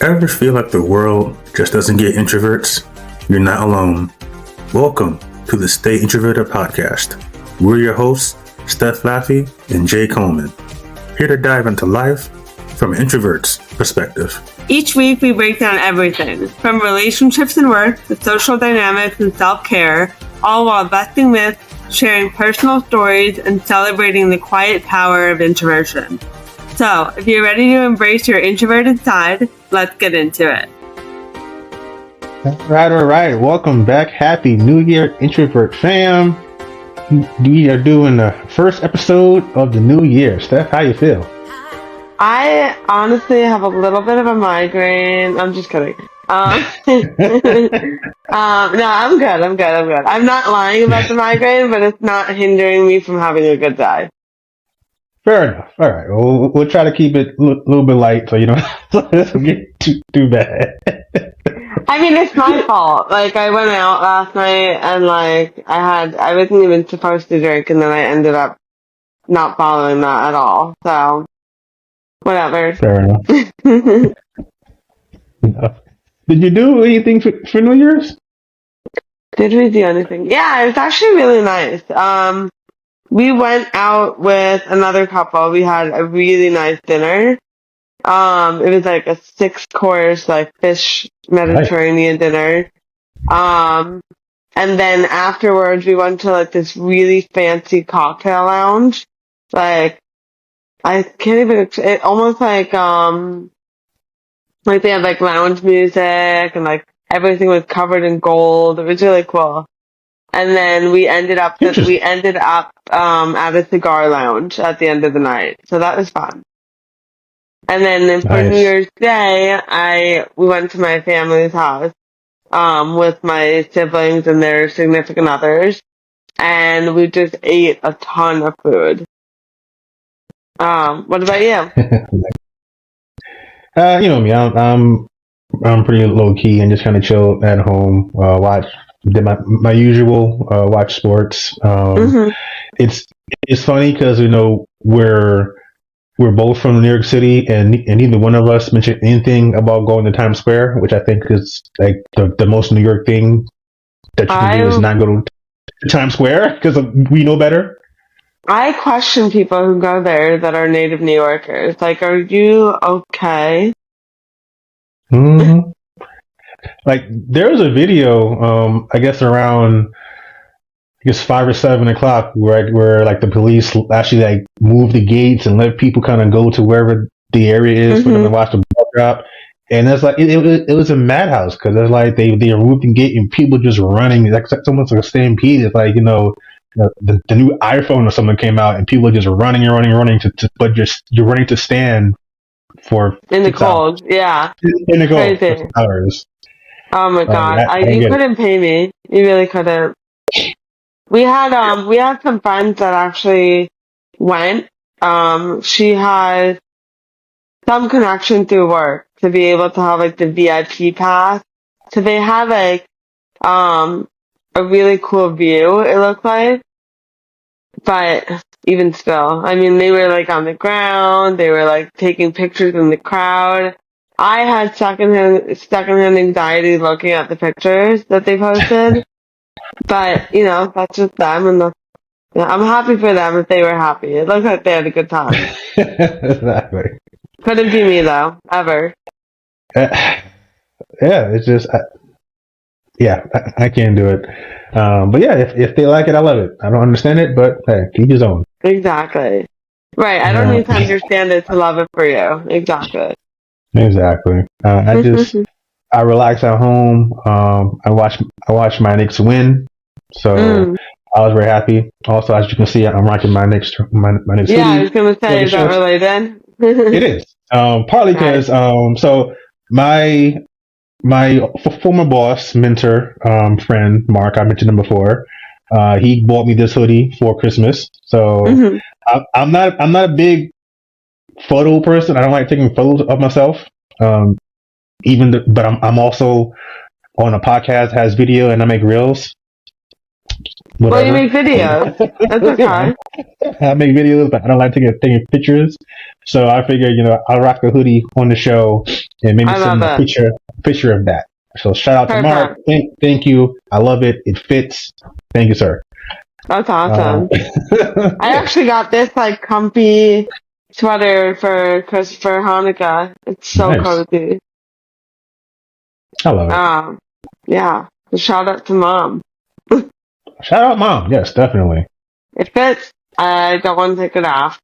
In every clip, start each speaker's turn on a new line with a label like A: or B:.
A: Ever feel like the world just doesn't get introverts? You're not alone. Welcome to the Stay Introverted podcast. We're your hosts, Steph and Jay Coleman, here to dive into life from an introvert's perspective.
B: Each week we break down everything, from relationships and work to social dynamics and self-care, all while busting myths, sharing personal stories, and celebrating the quiet power of introversion. So, if you're ready to embrace your introverted side, let's get into it.
C: All right. Welcome back. Happy New Year, introvert fam. We are doing the first episode of the new year. Steph, how you feel?
B: I honestly have a little bit of a migraine. I'm just kidding. No, I'm good. I'm not lying about the migraine, but it's not hindering me from having a good day.
C: Fair enough. All right. Well, we'll try to keep it a little bit light so you don't get too bad.
B: I mean, it's my fault. Like, I went out last night and I wasn't even supposed to drink, and then I ended up not following that at all. So, whatever.
C: Fair enough. Did you do anything for New Year's?
B: Did we do anything? Yeah, it was actually really nice. We went out with another couple. We had a really nice dinner. It was like a 6-course, fish Mediterranean dinner. And then afterwards we went to this really fancy cocktail lounge. I can't even, it almost they had lounge music and everything was covered in gold. It was really cool. And then we ended up at a cigar lounge at the end of the night. So that was fun. And then for New Year's Day, we went to my family's house, with my siblings and their significant others. And we just ate a ton of food. What about you?
C: You know me, I'm pretty low key and just kind of chill at home, did my usual, watch sports. It's funny because we're both from New York City, and neither one of us mentioned anything about going to Times Square, which I think is the most New York thing that you can do is not go to Times Square because we know better.
B: I question people who go there that are native New Yorkers. Are you okay?
C: Mm-hmm. There was a video, I guess around 5 or 7 o'clock, where the police actually move the gates and let people kind of go to wherever the area is for them to watch the ball drop. And it's it was a madhouse because it's they removed the gate and people just running. It's almost like a stampede. It's the new iPhone or something came out and people are just running but you're running to stand for
B: in the cold. Yeah,
C: in the cold for hours.
B: Oh my God! You couldn't pay me. You really couldn't. We had some friends that actually went. She had some connection through work to be able to have the VIP pass. So they had a really cool view. It looked like, but even still, I mean, they were on the ground. They were taking pictures in the crowd. I had secondhand anxiety looking at the pictures that they posted, but that's just them, and I'm happy for them if they were happy. It looked like they had a good time.
C: Exactly.
B: Couldn't be me though, ever.
C: Yeah, it's just, I can't do it. But yeah, if they like it, I love it. I don't understand it, but hey, each his own.
B: Exactly. Right. I don't need to understand it to love it for you. Exactly.
C: Exactly. I relax at home. I watch my Knicks win, so I was very happy. Also, as you can see, I'm rocking my Knicks. My Knicks.
B: Yeah, I was gonna say, is that related?
C: It is. Partly because so my former boss, mentor, friend Mark, I mentioned him before. He bought me this hoodie for Christmas. So I'm not a big photo person. I don't like taking photos of myself. But I'm also on a podcast that has video and I make reels. whatever.
B: Well, you make videos. That's okay.
C: I make videos, but I don't like taking pictures. So I figured, I'll rock a hoodie on the show and maybe send a picture of that. So shout out to Mark. Thank you. I love it. It fits. Thank you, sir.
B: That's awesome. I actually got this like comfy sweater for Hanukkah. It's so cozy.
C: I love it.
B: Yeah. Shout out to Mom.
C: Shout out Mom. Yes, definitely.
B: It fits. I don't want to take it off.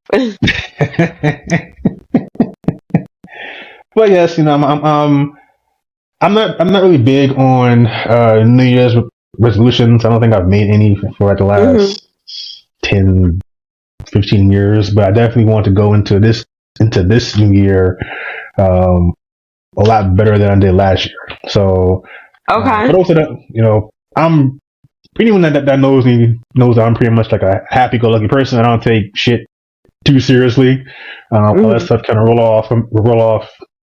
C: But yes, I'm not really big on New Year's resolutions. I don't think I've made any for like the last 10, 15 years, but I definitely want to go into this new year a lot better than I did last year. So,
B: okay.
C: But also that, I'm anyone that knows me knows that I'm pretty much like a happy-go-lucky person. I don't take shit too seriously. All that stuff kind of roll off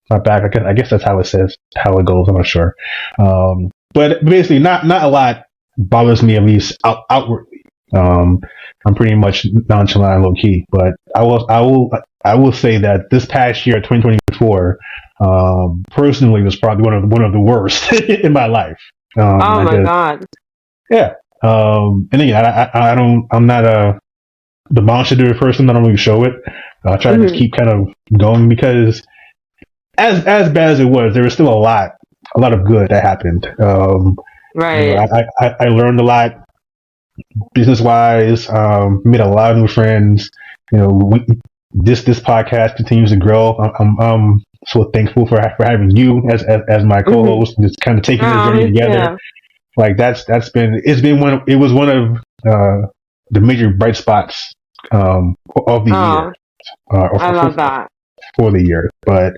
C: my back. I guess that's how it goes. I'm not sure. But basically, not a lot bothers me, at least outwardly. I'm pretty much nonchalant and low key. But I will say that this past year, 2024, personally was probably one of the worst in my life.
B: Oh my God.
C: Yeah. And again, I'm not a demonstrative person. I don't really show it. I try to just keep kind of going because as bad as it was, there was still a lot of good that happened.
B: Right.
C: I learned a lot business wise. Made a lot of new friends. This podcast continues to grow. I'm so thankful for having you as my co-host, and just kind of taking the journey together. Yeah. Like it was one of the major bright spots of the year.
B: I love that
C: for the year, but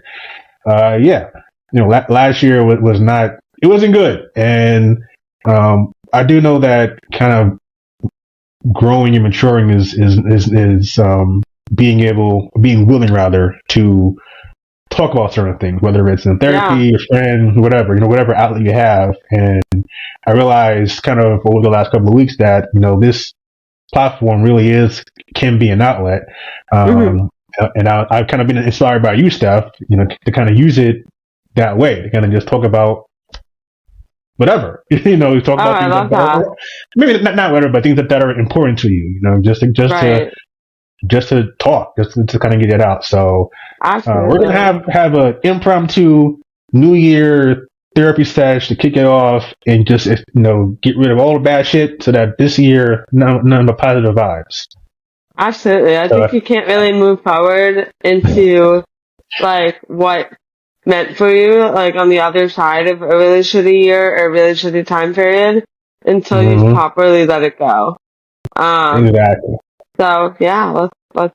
C: last year it wasn't good, and I do know that kind of growing and maturing is being willing rather to talk about certain things, whether it's in therapy, your friend, whatever outlet you have. And I realized kind of over the last couple of weeks that, this platform really can be an outlet. And I've kind of been inspired by you, Steph, to kind of use it that way, to kind of just talk about whatever, talk about things that are, maybe not whatever, but things that are important to you, just to talk, just to kind of get it out. So we're gonna have an impromptu New Year therapy sesh to kick it off, and just get rid of all the bad shit, so that this year none but positive vibes.
B: Absolutely, I think you can't really move forward into like what meant for you, like on the other side of a really shitty year or a really shitty time period, until you properly let it go.
C: Exactly.
B: So yeah, let's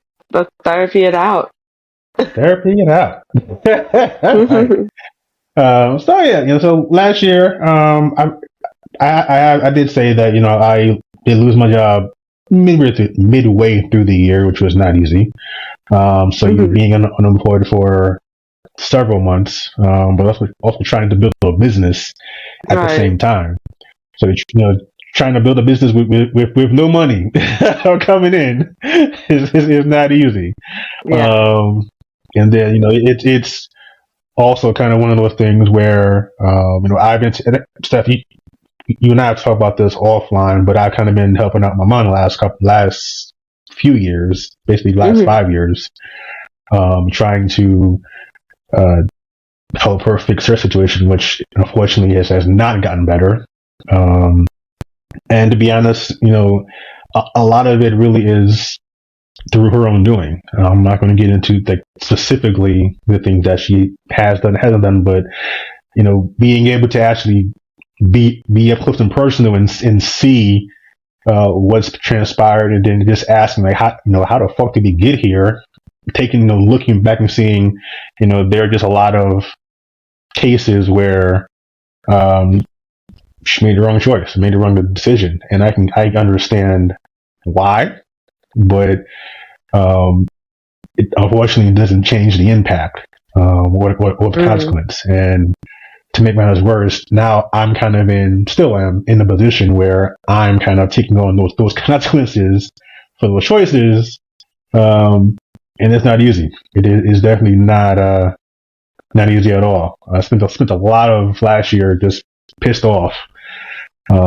B: therapy it out.
C: Therapy it out. So last year, I did say that I did lose my job midway through the year, which was not easy. So you're being unemployed for several months, but also trying to build a business at the same time. So trying to build a business with no money coming in is not easy. Yeah. And then it's also kind of one of those things where I've been Steph, you and I have talked about this offline, but I've kind of been helping out my mom the last few years, basically the last 5 years, trying to help her fix her situation, which unfortunately has not gotten better. And to be honest, a lot of it really is through her own doing. I'm not going to get into specifically the things that she has done, hasn't done, but being able to actually be up close and personal and see what's transpired, and then just asking how the fuck did we get here? Looking back and seeing, there are just a lot of cases where she made the wrong choice, made the wrong decision, and I understand why, but it unfortunately doesn't change the impact or the consequence. And to make matters worse, now I'm kind of still am in a position where I'm kind of taking on those consequences for those choices. And it's not easy. It is definitely not easy at all. I spent a lot of last year just pissed off, at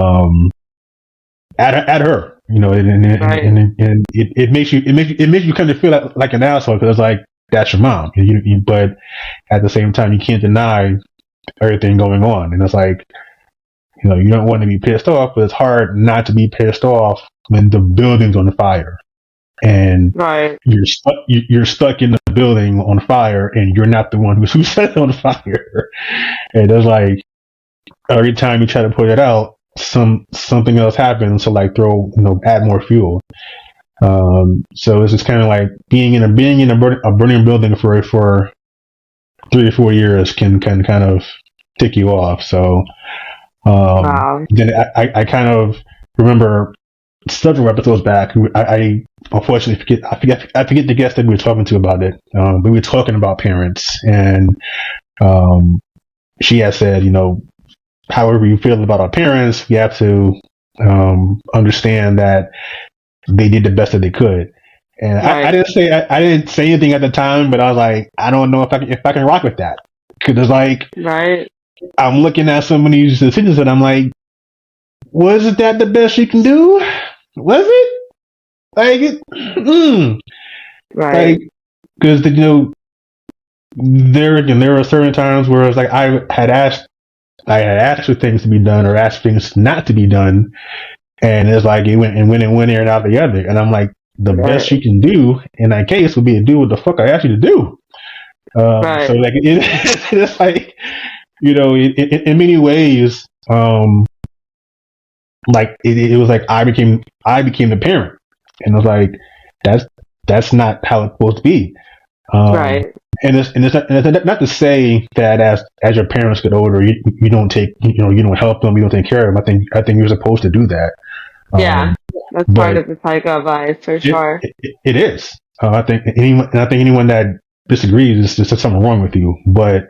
C: her, and it makes you kind of feel like an asshole because it's like, that's your mom, but at the same time you can't deny everything going on, and it's like, you don't want to be pissed off, but it's hard not to be pissed off when the building's on fire and you're stuck in the building on fire and you're not the one who set it on fire. And it's like every time you try to put it out, something else happens to like add more fuel. So it's just kind of like being in a burning building for 3 or 4 years can kind of tick you off. So then I kind of remember several episodes back. I unfortunately forget the guest that we were talking to about it. We were talking about parents, and she had said, however you feel about our parents, you have to understand that they did the best that they could. And I didn't say anything at the time, but I was like, I don't know if I can rock with that, because it's like, I'm looking at some of these decisions and I'm like, wasn't that the best you can do? Was it? Like, like, because there were certain times where it's like I had asked for things to be done or asked things not to be done, and it's like it went in and out the other, and I'm like, the best you can do in that case would be to do what the fuck I asked you to do. So like it's like, in many ways, like it was like I became the parent, and it was like that's not how it's supposed to be. And it's not to say that as your parents get older, you don't help them, you don't take care of them. I think you're supposed to do that.
B: That's part of the cycle of life, for sure.
C: It is. I think anyone that disagrees is just something wrong with you. But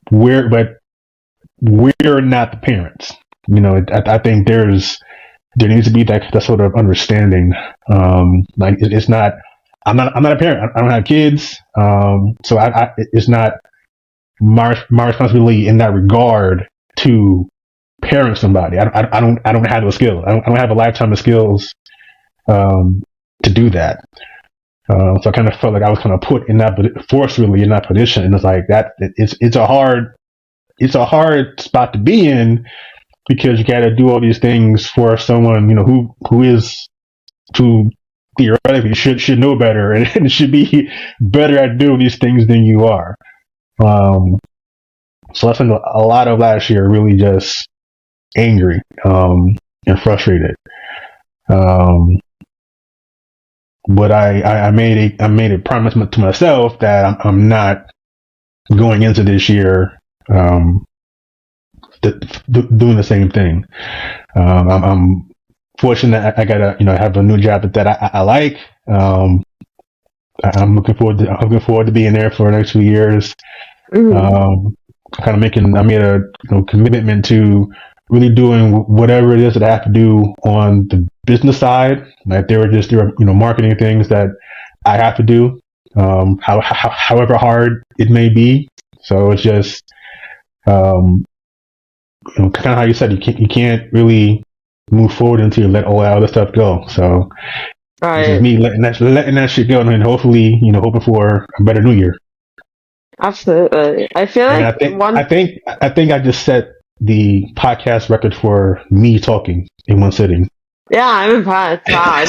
C: we're not the parents. I think there needs to be that sort of understanding. Like it's not. I'm not a parent. I don't have kids. So it's not my responsibility in that regard to parent somebody. I don't have those skills. I don't have a lifetime of skills to do that. So I kind of felt like I was kind of put forcefully in that position, and it's like that. It's a hard spot to be in, because you got to do all these things for someone who theoretically should know better and should be better at doing these things than you are. So I spent a lot of last year really just angry and frustrated. But I made a promise to myself that I'm not going into this year doing the same thing. I'm fortunate I gotta have a new job that I like. I'm looking forward to being there for the next few years. I made a commitment to really doing whatever it is that I have to do on the business side. Like there are marketing things that I have to do, however hard it may be. So it's just kind of how you said, you can't really move forward until you let all that other stuff go. So it's just me letting that shit go, and hopefully hoping for a better new year.
B: Absolutely. I feel like
C: I think I just set the podcast record for me talking in one sitting.
B: Yeah, I'm impressed. Wow,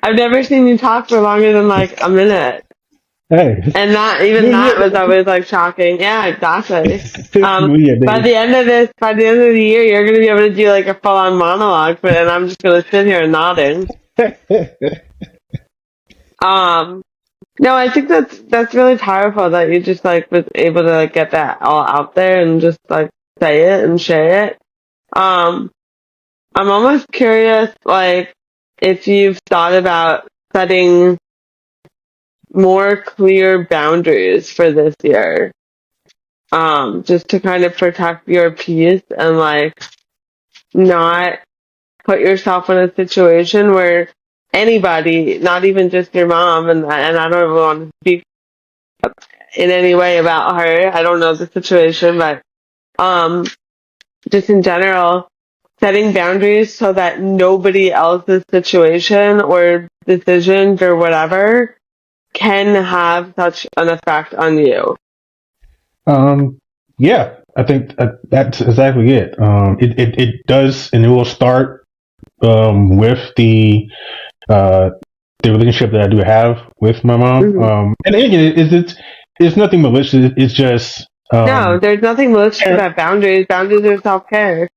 B: I've never seen you talk for longer than like a minute.
C: Hey.
B: And that was always like shocking. Yeah, exactly. By the end of the year, you're gonna be able to do like a full on monologue, and I'm just gonna sit here and nodding. No, I think that's really powerful that you just like was able to like get that all out there and just like say it and share it. I'm almost curious, like, if you've thought about setting more clear boundaries for this year. just to kind of protect your peace and like not put yourself in a situation where anybody, not even just your mom, and I don't even want to speak in any way about her. I don't know the situation, but um, just in general, setting boundaries so that nobody else's situation or decisions or whatever can have such an effect on you.
C: Yeah, I think that's exactly it. It does, and it will start with the relationship that I do have with my mom.
B: Mm-hmm.
C: And again, it's nothing malicious. It's just
B: No, there's nothing malicious about boundaries. Boundaries are self-care.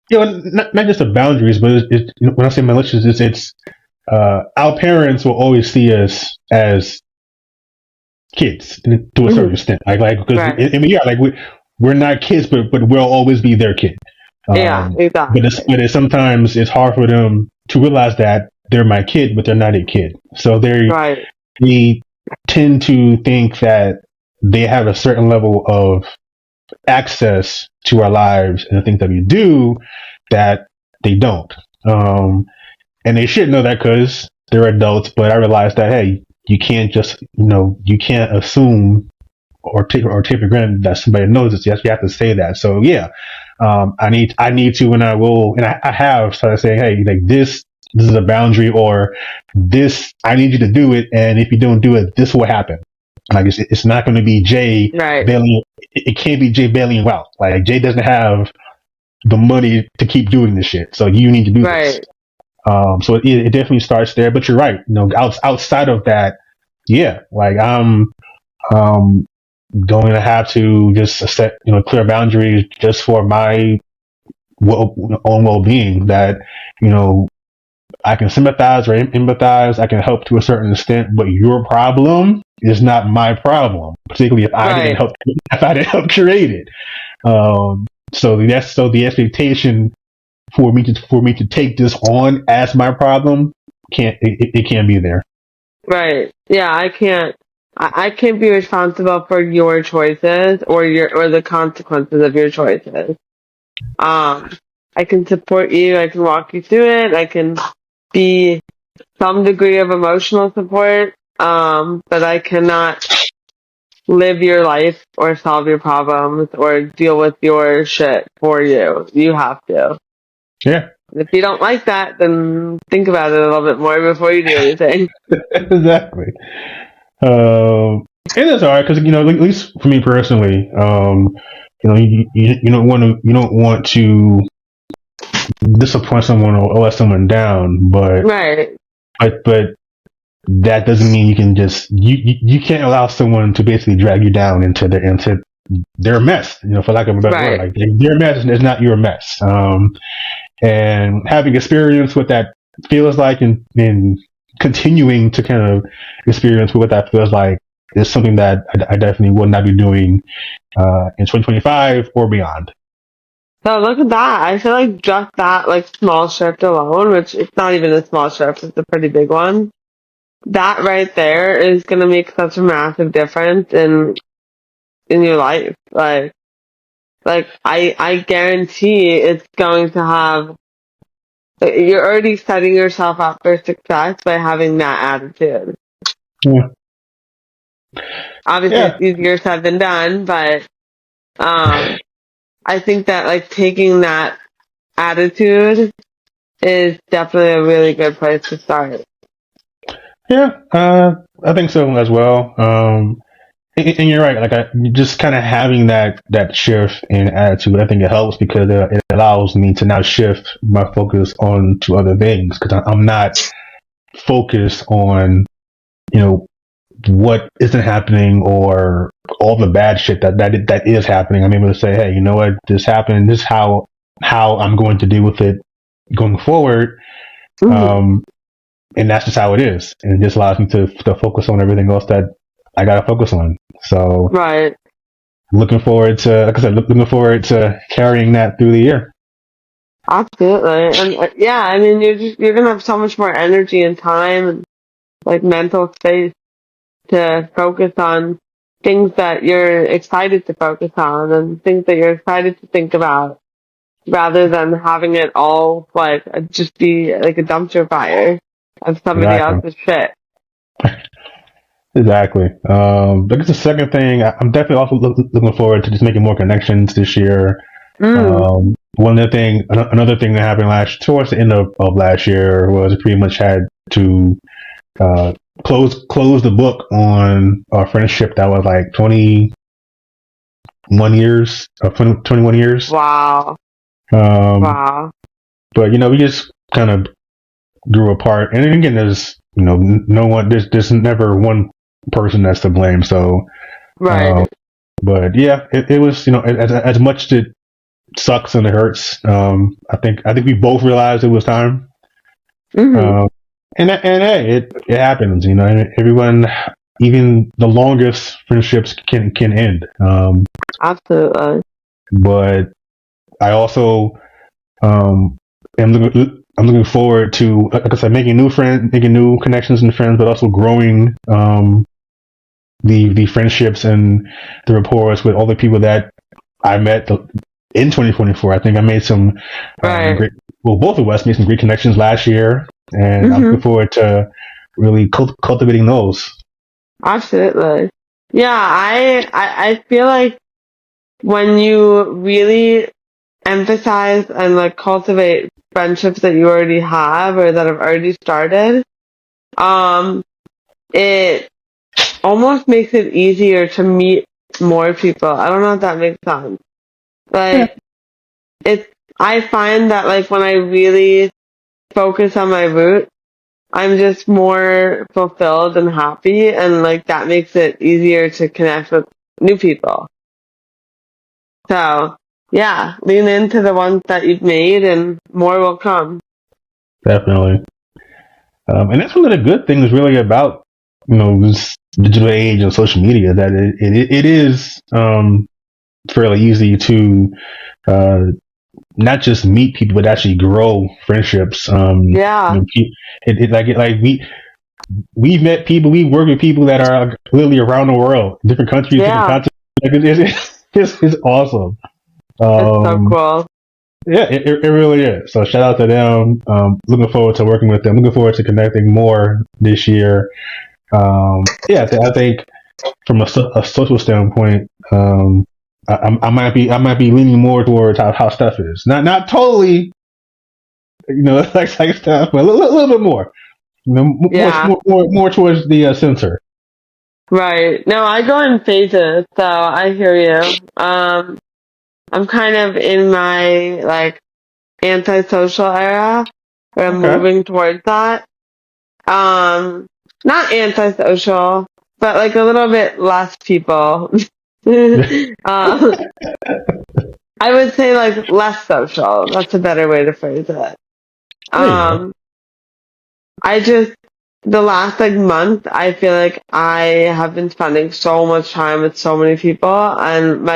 C: You know, not just the boundaries, but when I say malicious, it's our parents will always see us as kids to a certain extent. Like because
B: Right.
C: I mean, yeah, like we're not kids, but we'll always be their kid.
B: Yeah, exactly.
C: But sometimes it's hard for them to realize that they're my kid, but they're not a kid. So they tend to think that they have a certain level of access to our lives and the things that we do that they don't. And they should know that because they're adults. But I realized that, hey, you can't just, you can't assume or take for granted that somebody knows this. Yes, you have to say that. So yeah, I need to, and I will, and I have started saying, hey, like this is a boundary, or this, I need you to do it. And if you don't do it, this will happen. Like it's not going to be Jay bailing. It can't be Jay bailing you out. Like Jay doesn't have the money to keep doing this shit, so you need to do this. So it definitely starts there. But you're right. Outside of that, yeah, like I'm going to have to just set clear boundaries just for my own well-being. That I can sympathize or empathize. I can help to a certain extent, but your problem is not my problem, particularly if I didn't help create it. So the expectation for me to take this on as my problem can't be there.
B: Right. Yeah, I can't be responsible for your choices or the consequences of your choices. I can support you, I can walk you through it, I can be some degree of emotional support, but I cannot live your life or solve your problems or deal with your shit for you. You have to.
C: Yeah.
B: If you don't like that, then think about it a little bit more before you do anything.
C: Exactly. And that's all right because at least for me personally, you don't want to disappoint someone or let someone down, but but that doesn't mean you can just you can't allow someone to basically drag you down into their mess, for lack of a better word. Like their mess is not your mess. And having experience what that feels like and continuing to kind of experience what that feels like is something that I definitely will not be doing in 2025 or beyond.
B: So look at that. I feel like just that small shift alone, which it's not even a small shift, it's a pretty big one. That right there is going to make such a massive difference in your life. Like I guarantee it's going to have, you're already setting yourself up for success by having that attitude.
C: Yeah.
B: Obviously it's easier said than done, but I think that taking that attitude is definitely a really good place to start.
C: Yeah, I think so as well. And you're right. Like just kind of having that shift in attitude, I think it helps because it allows me to now shift my focus on to other things because I'm not focused on what isn't happening or all the bad shit that is happening. I'm able to say, hey, you know what, this happened. This is how I'm going to deal with it going forward. Mm-hmm. And that's just how it is. And it just allows me to focus on everything else that I got to focus on. So, looking forward to carrying that through the year.
B: Absolutely. And yeah, I mean, you're going to have so much more energy and time and mental space to focus on things that you're excited to focus on and things that you're excited to think about, rather than having it all like just be like a dumpster fire of somebody else's shit.
C: Exactly. But it's the second thing. I'm definitely also looking forward to just making more connections this year. Another thing that happened towards the end of last year was pretty much had to close the book on our friendship that was like 21 years.
B: Wow.
C: Wow. But we just kind of grew apart, and again, there's no one. There's never one person that's to blame. So,
B: right.
C: But yeah, it was as much as it sucks and it hurts. I think we both realized it was time. And hey, it happens. Everyone, even the longest friendships can end.
B: Absolutely.
C: But I also am looking forward to, like I said, making new friends, making new connections and friends, but also growing the friendships and the rapports with all the people that I met in 2024. I think I made some great. Well, both of us made some great connections last year, and I'm looking forward to really cultivating those.
B: Absolutely. Yeah, I feel like when you really emphasize and like cultivate friendships that you already have or that have already started, it almost makes it easier to meet more people. I don't know if that makes sense. Like, I find that like when I really focus on my roots, I'm just more fulfilled and happy, and like that makes it easier to connect with new people. So yeah, lean into the ones that you've made, and more will come.
C: Definitely. And that's one of the good things really about this digital age and social media, that it is fairly easy to not just meet people, but actually grow friendships. We've met people, we work with people that are literally around the world, different countries, different continents. It's awesome.
B: It's so cool.
C: Yeah, it really is. So shout out to them. Looking forward to working with them. Looking forward to connecting more this year. I think from a social standpoint, I might be leaning more towards how Steph is. Not totally, like Steph, but a little bit more. More towards the censor.
B: Right. No, I go in phases, so I hear you. I'm kind of in my like antisocial era, where I'm moving towards that. Not antisocial, but like a little bit less I would say like less social. That's a better way to phrase it. The last like month, I feel like I have been spending so much time with so many people, and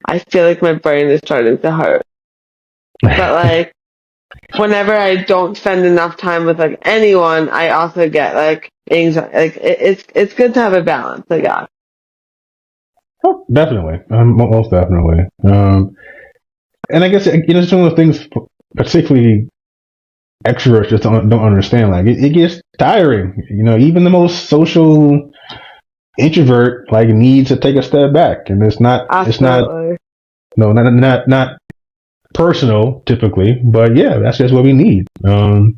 B: I feel like my brain is starting to hurt. But like, whenever I don't spend enough time with like anyone, I also get like anxiety. Like it's good to have a balance, I guess.
C: Oh, definitely, most definitely. And I guess it's one of the things, particularly extroverts just don't understand. Like it gets tiring. Even the most social introvert like needs to take a step back, and it's not not personal typically, but yeah, that's just what we need. So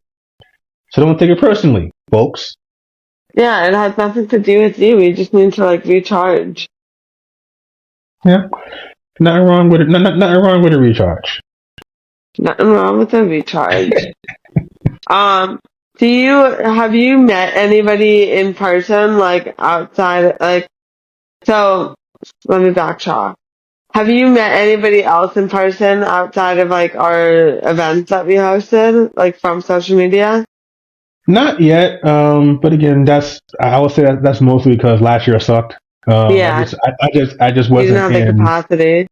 C: don't take it personally, folks.
B: Yeah, it has nothing to do with you. We just need to like recharge.
C: Yeah, nothing wrong with it. Nothing wrong with a recharge.
B: Nothing wrong with a recharge. Have you met anybody in person, like outside, like, so let me backtrack. Have you met anybody else in person outside of like our events that we hosted, like from social media?
C: Not yet. But again, I would say that's mostly because last year sucked. I just wasn't.
B: You didn't have the capacity.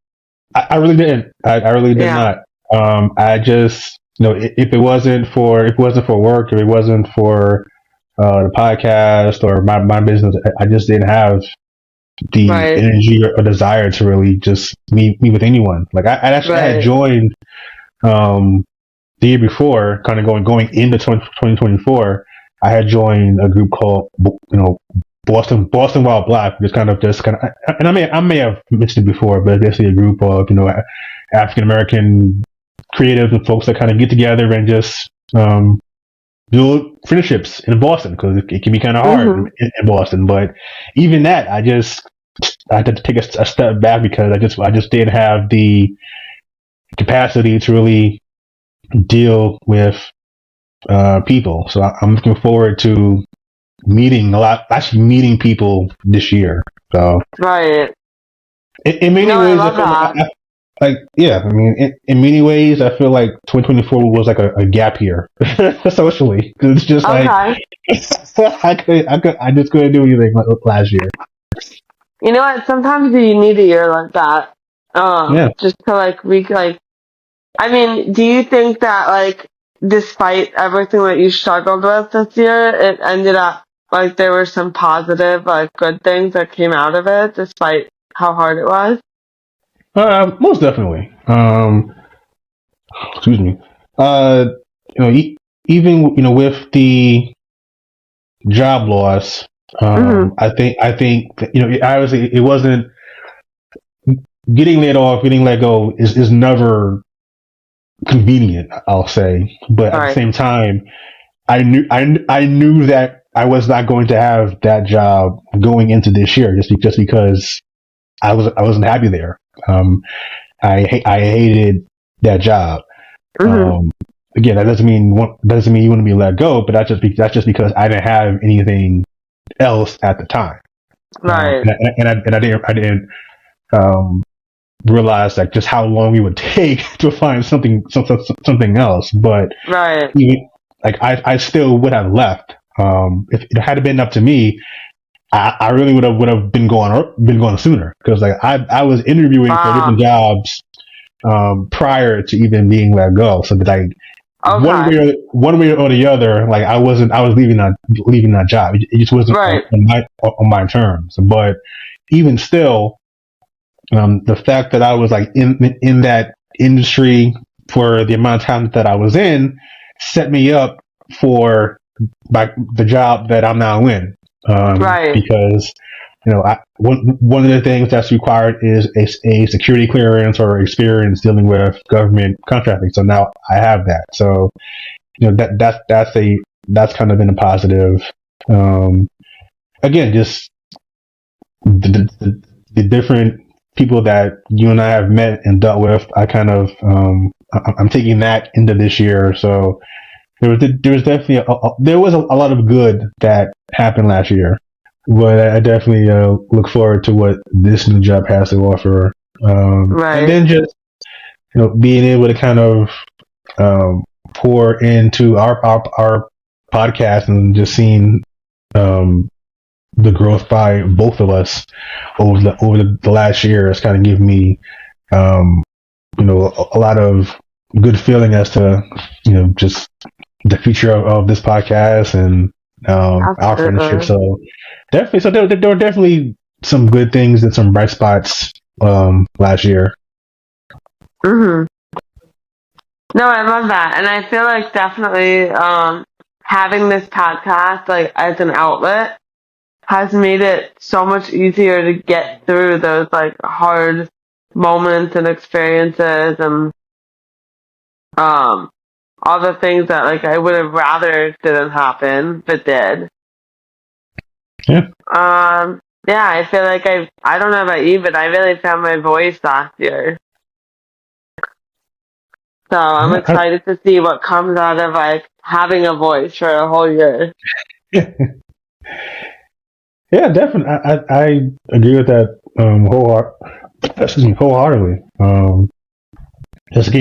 C: I really didn't. I really did not. I just, if it wasn't for work, if it wasn't for the podcast or my business, I just didn't have the energy or desire to really just meet with anyone. Like I had joined the year before, kind of going into 2024. I had joined a group called Boston Wild Black, just kind of, and I may have mentioned it before, but basically a group of African American creatives and folks that kind of get together and just build friendships in Boston, because it can be kind of hard in Boston. But even that, I had to take a step back because I just didn't have the capacity to really deal with people. So I'm looking forward to meeting people this year. So in many ways, in many ways, I feel like 2024 was like a gap year socially, because it's just like I just couldn't do anything last year.
B: You know what? Sometimes you need a year like that, just to I mean, do you think that despite everything that you struggled with this year, it ended up there were some positive good things that came out of it, despite how hard it was?
C: Most definitely. Excuse me. Even with the job loss, I think obviously it wasn't getting laid off, getting let go is never convenient, I'll say. But at the same time, I knew that I was not going to have that job going into this year, just because I wasn't happy there. I hated that job. Again, that doesn't mean you want to be let go, but that's just because I didn't have anything else at the time.
B: Right.
C: And I didn't realize just how long it would take to find something else. But even, I still would have left. If it had been up to me, I really would have been going sooner, because I was interviewing for different jobs prior to even being let go. So that one way or the other, I was leaving that job. It just wasn't on my terms. But even still, the fact that I was in that industry for the amount of time that I was in set me up for the job that I'm now in. Because one of the things that's required is a security clearance or experience dealing with government contracting. So now I have that. So that's kind of been a positive. Again, just the different people that you and I have met and dealt with. I kind of I'm taking that into this year. So there was definitely a lot of good that happened last year, but I definitely look forward to what this new job has to offer. And then just being able to kind of pour into our podcast, and just seeing the growth by both of us over the last year has kind of given me a lot of good feeling as to just the future of this podcast and our friendship. So definitely, there were definitely some good things and some bright spots last year.
B: No, I love that, and I feel like definitely having this podcast as an outlet has made it so much easier to get through those hard moments and experiences, and all the things that I would have rather didn't happen, but did.
C: Yeah.
B: I feel like I don't know about you, but I really found my voice last year. So I'm excited to see what comes out of having a voice for a whole year.
C: Yeah, definitely. I agree with that wholeheartedly. Just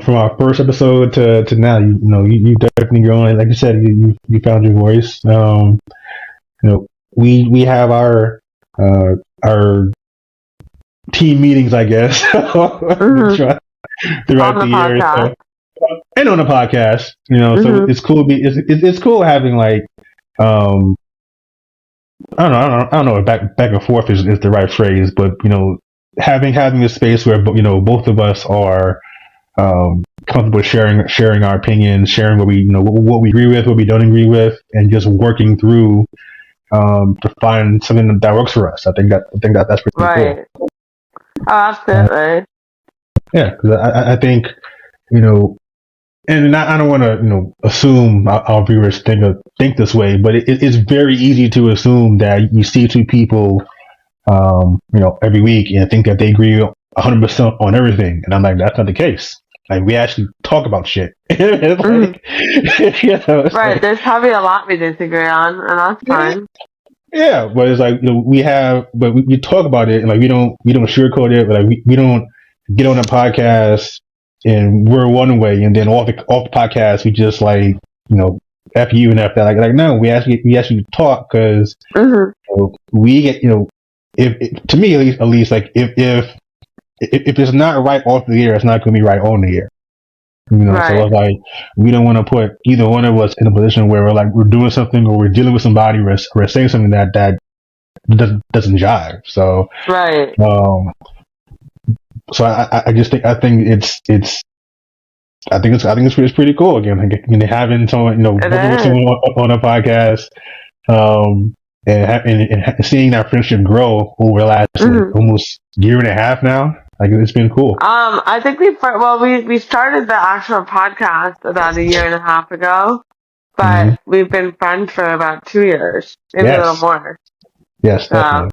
C: from our first episode to now, you definitely grown. Like you said, you found your voice. We have our team meetings, I guess, throughout the year, and on the podcast. So it's cool. It's cool having I don't know if back and forth is the right phrase, but having a space where both of us are comfortable sharing our opinions, sharing what we what we agree with, what we don't agree with, and just working through to find something that works for us. I think that's pretty
B: right.
C: cool.
B: Oh, absolutely.
C: Yeah, because I think and I don't want to assume our viewers think this way, but it's very easy to assume that you see two people every week and think that they agree 100% on everything, and I'm like, that's not the case. Like, we actually talk about shit. Right.
B: There's probably a lot we disagree on, and that's fine.
C: Yeah, but it's like we talk about it, and like we don't sugarcoat it. But like we don't get on a podcast and we're one way, and then off the podcast we just like f you and f that. Like no, we actually talk because we get if to me at least like if it's not right off the air, it's not going to be right on the air. Right. So it's like we don't want to put either one of us in a position where we're doing something or we're dealing with somebody or we're saying something that doesn't jive. So
B: right.
C: So I just think it's pretty cool again. Having someone on a podcast, and seeing that friendship grow over the last almost year and a half now. Like, it's been cool.
B: I think we started the actual podcast about a year and a half ago, but we've been friends for about 2 years, maybe a little more.
C: Yes, definitely.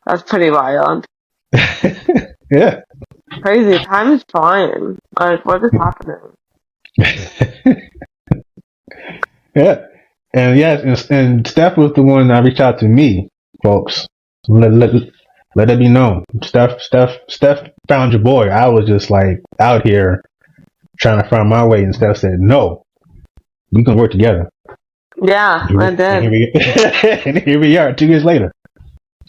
B: That's pretty wild.
C: Yeah.
B: Crazy. Time is flying. Like, what is happening?
C: Yeah. And yes, and Steph was the one that reached out to me, folks. Let it be known. Steph found your boy. I was just like out here trying to find my way, and Steph said, "No, we can work together."
B: Yeah, I did.
C: And here we are, 2 years later.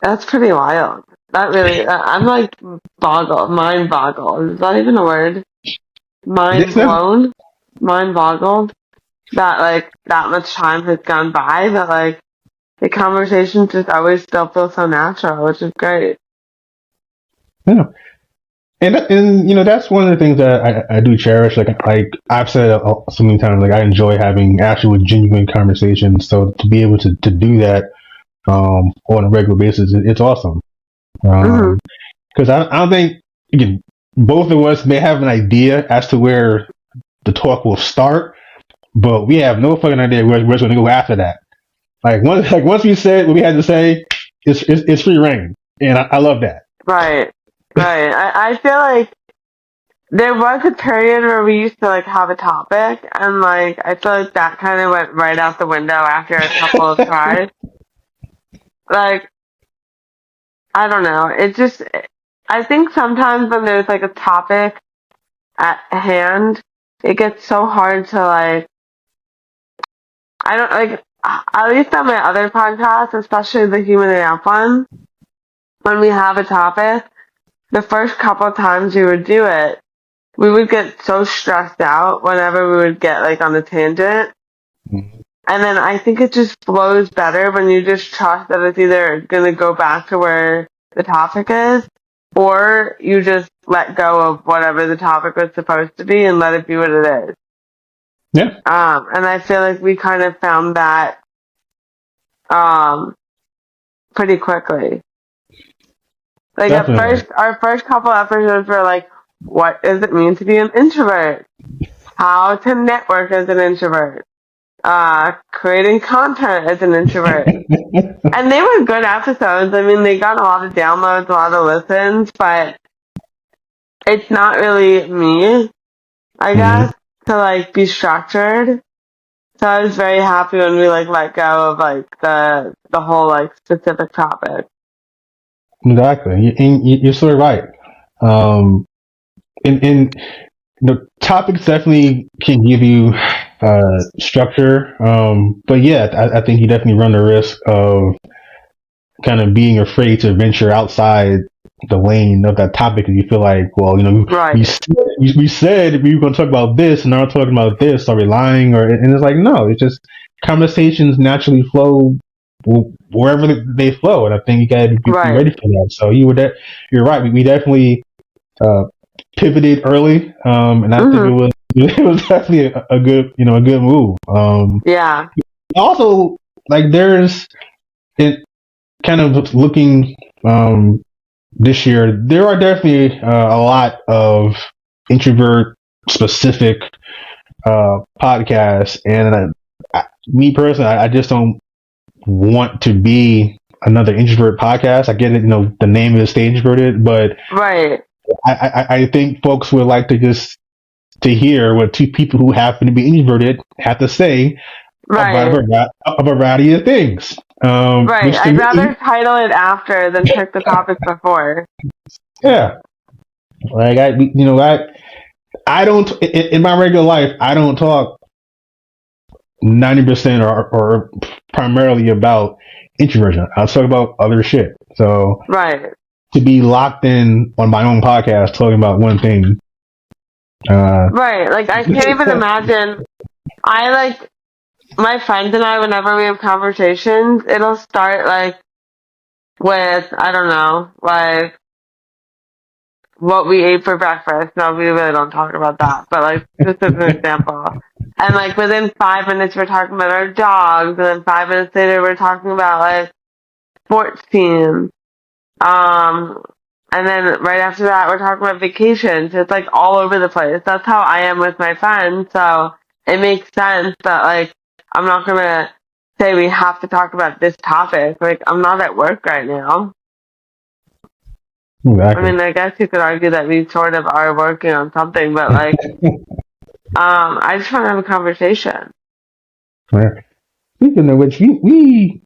B: That's pretty wild. That really, I'm like mind boggled. Is that even a word? Mind blown, mind boggled. That like that much time has gone by, but like the conversations just always still feel so natural, which is great.
C: Yeah, and that's one of the things that I do cherish. Like I've said so many times, like I enjoy having actual genuine conversations. So to be able to do that on a regular basis, it's awesome. Because I don't think both of us may have an idea as to where the talk will start, but we have no fucking idea where it's going to go after that. Once we said what we had to say, it's free reign, and I love that.
B: Right. I feel like there was a period where we used to like have a topic, and like I feel like that kind of went right out the window after a couple of tries. Like, I don't know. I think sometimes when there's like a topic at hand, it gets so hard to like. I don't like. At least on my other podcasts, especially the Human AF one, when we have a topic, the first couple of times we would do it, we would get so stressed out whenever we would get like on a tangent. And then I think it just flows better when you just trust that it's either going to go back to where the topic is, or you just let go of whatever the topic was supposed to be and let it be what it is.
C: Yeah.
B: And I feel like we kind of found that pretty quickly. Like definitely. Our first couple episodes were like, what does it mean to be an introvert? How to network as an introvert? Creating content as an introvert. And they were good episodes. I mean, they got a lot of downloads, a lot of listens, but it's not really me, I guess, to like be structured. So I was very happy when we like let go of like the whole like specific topic.
C: Exactly, you're sort of right. And the topics definitely can give you structure, but yeah, I think you definitely run the risk of kind of being afraid to venture outside the lane of that topic, and you feel like, well,
B: right.
C: we said we were going to talk about this, and now we're talking about this. Are we lying? And it's like, no, it's just conversations naturally flow wherever they flow, and I think you got to be ready for that. So you're right. We definitely pivoted early, and I think it was definitely a good a good move.
B: Yeah.
C: Also, like there's it kind of looking this year. There are definitely a lot of introvert specific podcasts, and me personally, I just don't want to be another introvert podcast. I get it, the name is Stay Introverted, but I think folks would like to hear what two people who happen to be introverted have to say about a variety of things.
B: I'd rather title it after than pick the topic before.
C: Yeah. Like I don't in my regular life I don't talk 90% or primarily about introversion. I'll talk about other shit. So to be locked in on my own podcast talking about one thing.
B: Like I can't even imagine. My friends and I, whenever we have conversations, it'll start like with, I don't know, like what we ate for breakfast. No, we really don't talk about that, but like just as an example. And like within 5 minutes we're talking about our dogs, and then 5 minutes later we're talking about like sports teams. And then right after that we're talking about vacations. It's like all over the place. That's how I am with my friends, so it makes sense that like I'm not gonna say we have to talk about this topic. Like, I'm not at work right now.
C: Exactly.
B: I mean, I guess you could argue that we sort of are working on something, but like, I just want to have a conversation.
C: Speaking of which, we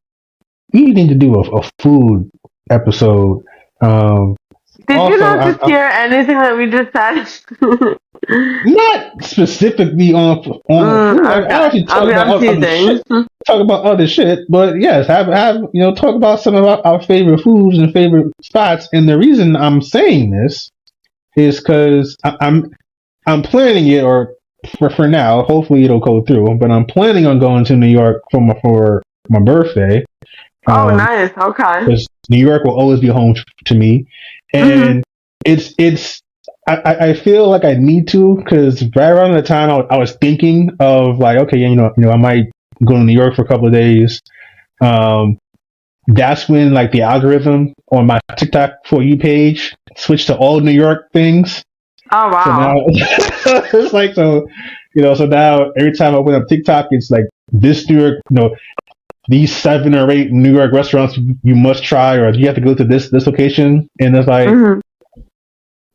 C: need to do a food episode.
B: Did you not just hear anything that we just said?
C: Not specifically on food. I actually talk about other shit, but yes, have talk about some of our favorite foods and favorite spots. And the reason I'm saying this is because I'm planning it, or for now, hopefully it'll go through. But I'm planning on going to New York for my birthday.
B: Oh, nice. Okay.
C: Because New York will always be home to me, and it's. I feel like I need to, because right around the time I was thinking of like, okay, I might go to New York for a couple of days. That's when like the algorithm on my TikTok For You page switched to all New York things.
B: Oh wow!
C: So now it's like so now every time I open up TikTok, it's like this New York, these 7 or 8 New York restaurants you must try, or you have to go to this location, and it's like.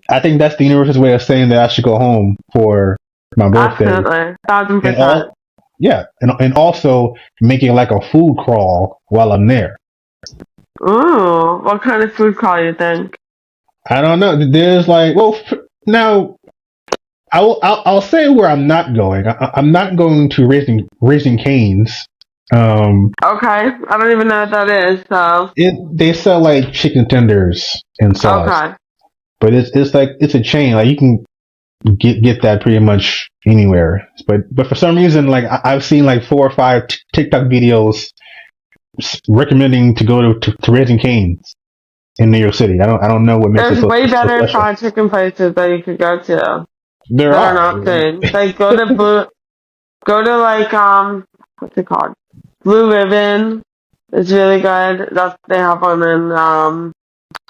C: I think that's the universe's way of saying that I should go home for my birthday.
B: Absolutely. 1,000%.
C: And also making like a food crawl while I'm there.
B: Ooh, what kind of food crawl you think?
C: I don't know. There's like, now I'll say where I'm not going. I'm not going to Raising Cane's.
B: Okay, I don't even know what that is. So
C: they sell like chicken tenders and sauce. Okay. But it's like it's a chain. Like you can get that pretty much anywhere. But for some reason, like I've seen like 4 or 5 TikTok videos recommending to go to Raising Cane's in New York City. I don't know what makes
B: it so way better fried chicken places that you could go to.
C: There are
B: options. Like go to like what's it called? Blue Ribbon. It's really good. They have one in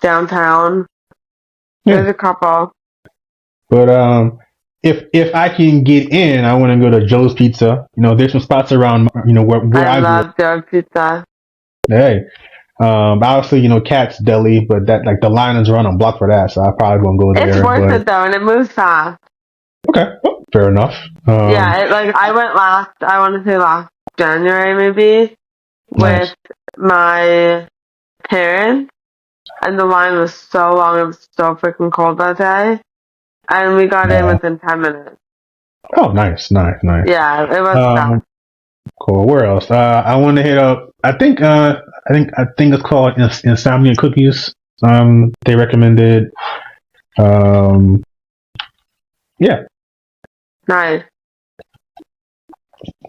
B: downtown. There's a couple.
C: But if I can get in, I want to go to Joe's Pizza. There's some spots around where I
B: love Joe's Pizza.
C: Hey. Obviously, Cat's Deli, but that like the line is around a block for that, so I probably won't go there.
B: It's worth it though, and it moves fast.
C: Okay, well, fair enough.
B: I went I want to say last January maybe, with my parents. And the line was so long, it was so freaking cold that day. And we got in within 10 minutes.
C: Oh, nice.
B: Yeah, it was fast.
C: Cool. Where else? I want to hit up, I think it's called Insomnia Cookies. They recommended. Yeah.
B: Nice.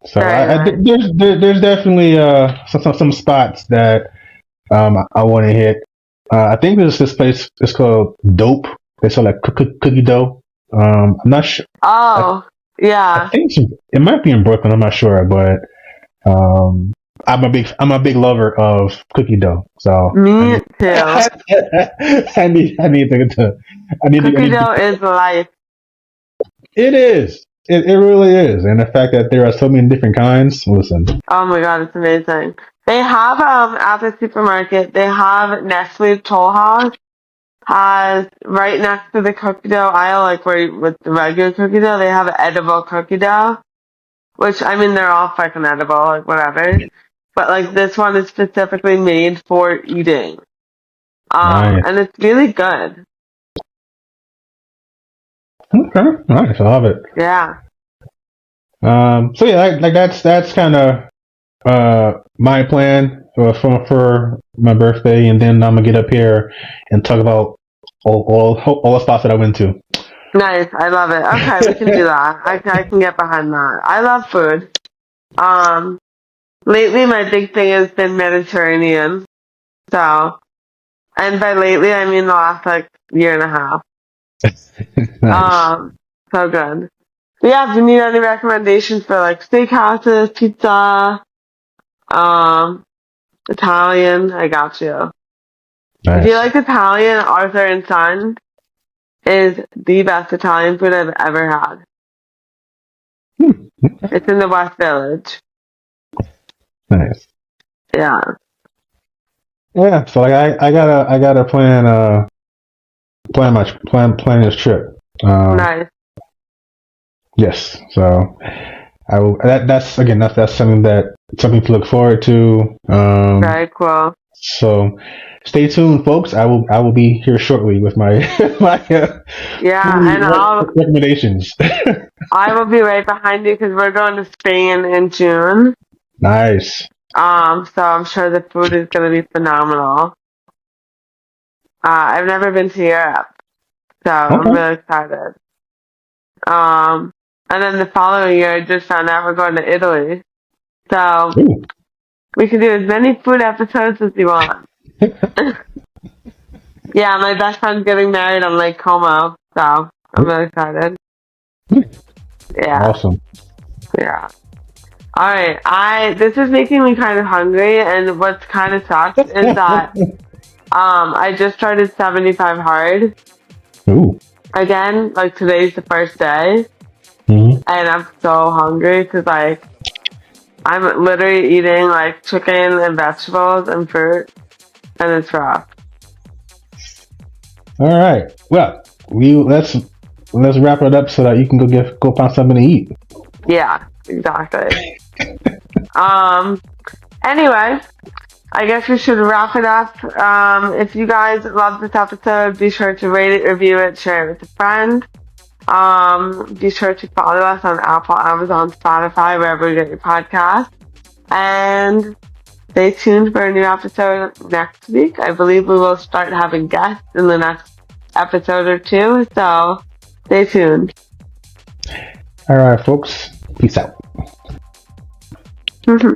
C: So there's definitely some spots that I want to hit. I think there's this place. It's called Dope. They sell like cookie dough. I'm not sure.
B: Oh, yeah.
C: I think it might be in Brooklyn. I'm not sure, but I'm a big lover of cookie dough. So
B: me too.
C: I need to.
B: Cookie dough is life.
C: It is. It really is, and the fact that there are so many different kinds. Listen.
B: Oh my god, it's amazing. They have at the supermarket. They have Nestle Toll House has right next to the cookie dough aisle, like where with the regular cookie dough, they have an edible cookie dough. Which I mean, they're all fucking edible, like whatever. But like this one is specifically made for eating.
C: Nice.
B: And it's really good.
C: Okay, nice. I love it.
B: Yeah.
C: So yeah, like that's kind of my plan for my birthday, and then I'm gonna get up here and talk about all the spots that I went to.
B: Nice. I love it. Okay, we can do that. I can get behind that. I love food. Lately my big thing has been Mediterranean. So, and by lately I mean the last like year and a half.
C: Nice.
B: So good. But yeah, if you need any recommendations for like steakhouses, pizza, Italian, I got you.
C: Nice.
B: If you like Italian, Arthur and Son is the best Italian food I've ever had. It's in the West Village.
C: Nice.
B: Yeah.
C: Yeah. So like I gotta plan this trip.
B: Nice.
C: Yes. So I will. That's something to look forward to.
B: Very cool.
C: So stay tuned, folks. I will be here shortly with my
B: and
C: recommendations.
B: I will be right behind you because we're going to Spain in June.
C: Nice.
B: So I'm sure the food is going to be phenomenal. I've never been to Europe, so I'm really excited. And then the following year, I just found out we're going to Italy. So we can do as many food episodes as you want. Yeah, my best friend's getting married on Lake Como, so I'm really excited. Yeah.
C: Awesome.
B: Yeah. Alright, this is making me kind of hungry, and what's kind of sucks is that I just started 75 hard.
C: Ooh.
B: Again, like today's the first day.
C: Mm-hmm.
B: And I'm so hungry because like I'm literally eating like chicken and vegetables and fruit, and it's rough.
C: All right. Well, let's wrap it up so that you can go find something to eat.
B: Yeah, exactly. Anyway, I guess we should wrap it up. If you guys love this episode, be sure to rate it, review it, share it with a friend. Be sure to follow us on Apple, Amazon, Spotify, wherever you get your podcast. And stay tuned for a new episode next week. I believe we will start having guests in the next episode or two. So stay tuned.
C: All right, folks. Peace out.
B: Mm-hmm.